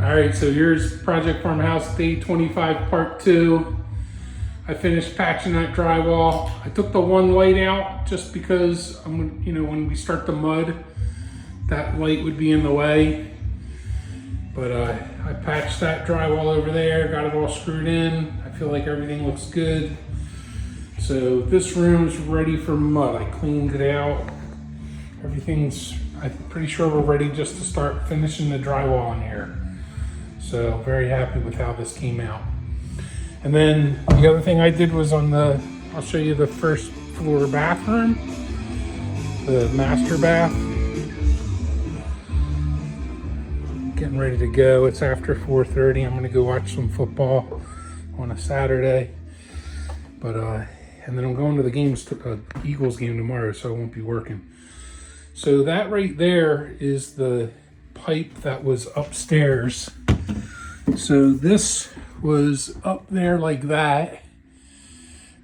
All right, so here's Project Farmhouse Day 25 Part 2. I finished patching that drywall. I took the one light out just because when we start the mud, that light would be in the way. But I patched that drywall over there, got it all screwed in. I feel like everything looks good. So this room's ready for mud. I cleaned it out. I'm pretty sure we're ready just to start finishing the drywall in here. So very happy with how this came out. And then the other thing I did was I'll show you the first floor bathroom, the master bath. Getting ready to go. It's after 4:30. I'm gonna go watch some football on a Saturday. But and then I'm going to the Eagles game tomorrow, so I won't be working. So that right there is the pipe that was upstairs. So this was up there like that,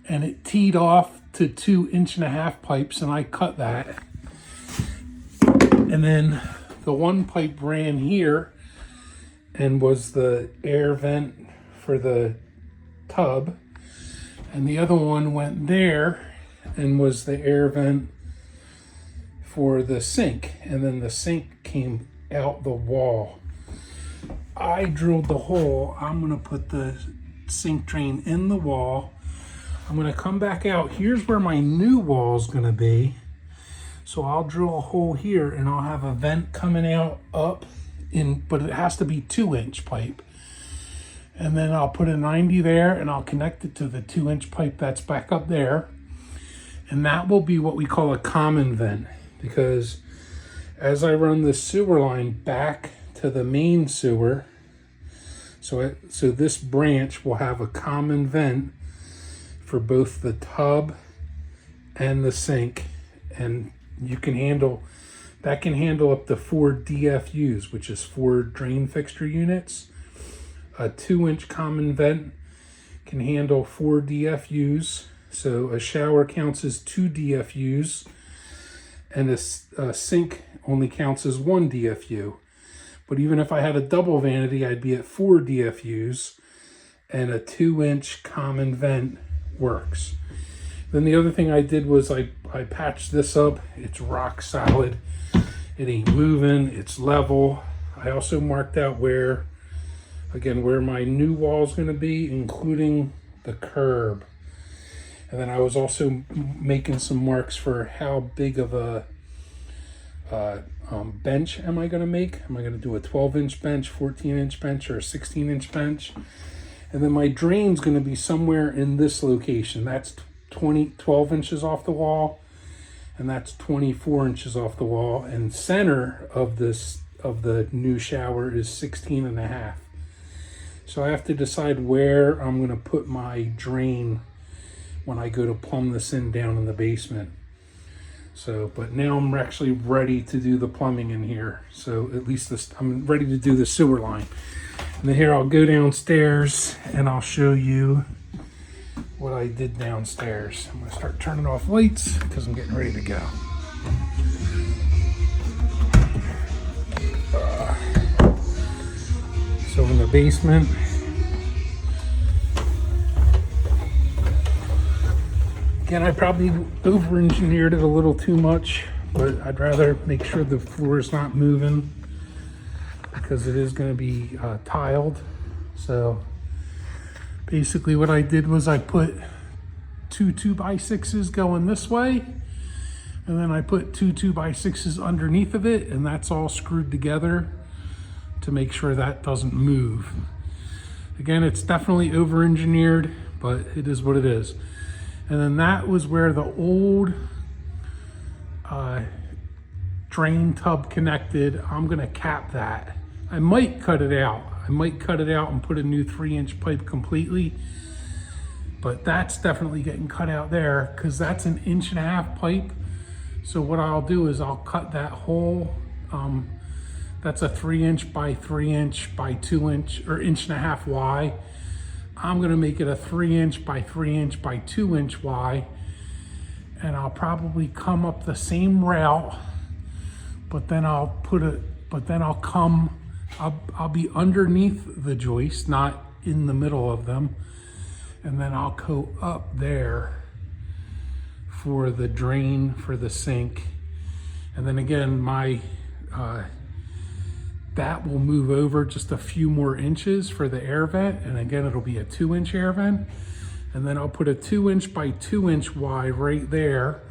and it teed off to 2.5 inch pipes, and I cut that. And then the one pipe ran here and was the air vent for the tub, and the other one went there and was the air vent for the sink, and then the sink came out the wall. I drilled the hole. I'm gonna put the sink drain in the wall. I'm gonna come back out. Here's where my new wall is gonna be. So I'll drill a hole here and I'll have a vent coming out up but it has to be 2-inch pipe. And then I'll put a 90 there and I'll connect it to the 2-inch pipe that's back up there. And that will be what we call a common vent, because as I run the sewer line back to the main sewer, so this branch will have a common vent for both the tub and the sink, and that can handle up to 4 DFUs, which is 4 drain fixture units. A 2-inch common vent can handle 4 DFUs, so a shower counts as 2 DFUs, and a sink only counts as 1 DFU. But even if I had a double vanity, I'd be at 4 DFUs, and a 2-inch common vent works. Then the other thing I did was I patched this up. It's rock solid. It ain't moving. It's level. I also marked out where my new wall is going to be, including the curb. And then I was also making some marks for how big of a bench am I going to make. Am I going to do a 12-inch bench, 14-inch bench, or a 16-inch bench? And then my drain's going to be somewhere in this location. That's 12 inches off the wall, and that's 24 inches off the wall. And center of the new shower is 16.5. So I have to decide where I'm going to put my drain when I go to plumb this in down in the basement. So, but now I'm actually ready to do the plumbing in here. So at least I'm ready to do the sewer line. And then here I'll go downstairs and I'll show you what I did downstairs. I'm gonna start turning off lights because I'm getting ready to go. So in the basement, again, I probably over-engineered it a little too much, but I'd rather make sure the floor is not moving because it is going to be tiled. So basically what I did was I put 2 2x6s going this way, and then I put 2 2x6s underneath of it, and that's all screwed together to make sure that doesn't move. Again, it's definitely over-engineered, but it is what it is. And then that was where the old drain tub connected. I'm gonna cap that. I might cut it out. And put a new 3-inch pipe completely, but that's definitely getting cut out there because that's an 1.5 inch pipe. So what I'll do is I'll cut that hole. That's a 3-inch by 3-inch by 2-inch or 1.5 inch Y. I'm gonna make it a 3-inch by 3-inch by 2-inch Y, and I'll probably come up the same route, but then I'll come I'll be underneath the joist, not in the middle of them. And then I'll go up there for the drain for the sink. And then again, that will move over just a few more inches for the air vent. And again, it'll be a 2-inch air vent. And then I'll put a 2-inch by 2-inch wide right there.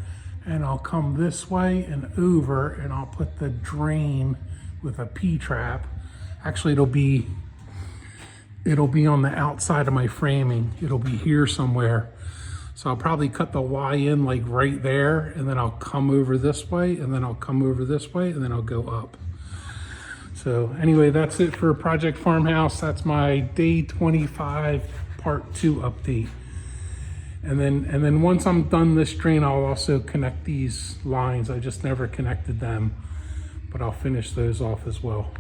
And I'll come this way and over, and I'll put the drain with a P-trap. Actually, it'll be on the outside of my framing. It'll be here somewhere. So I'll probably cut the Y in like right there, and then I'll come over this way, and then I'll come over this way, and then I'll go up. So anyway, that's it for Project Farmhouse. That's my day 25 part 2 update. And then once I'm done this drain, I'll also connect these lines. I just never connected them, but I'll finish those off as well.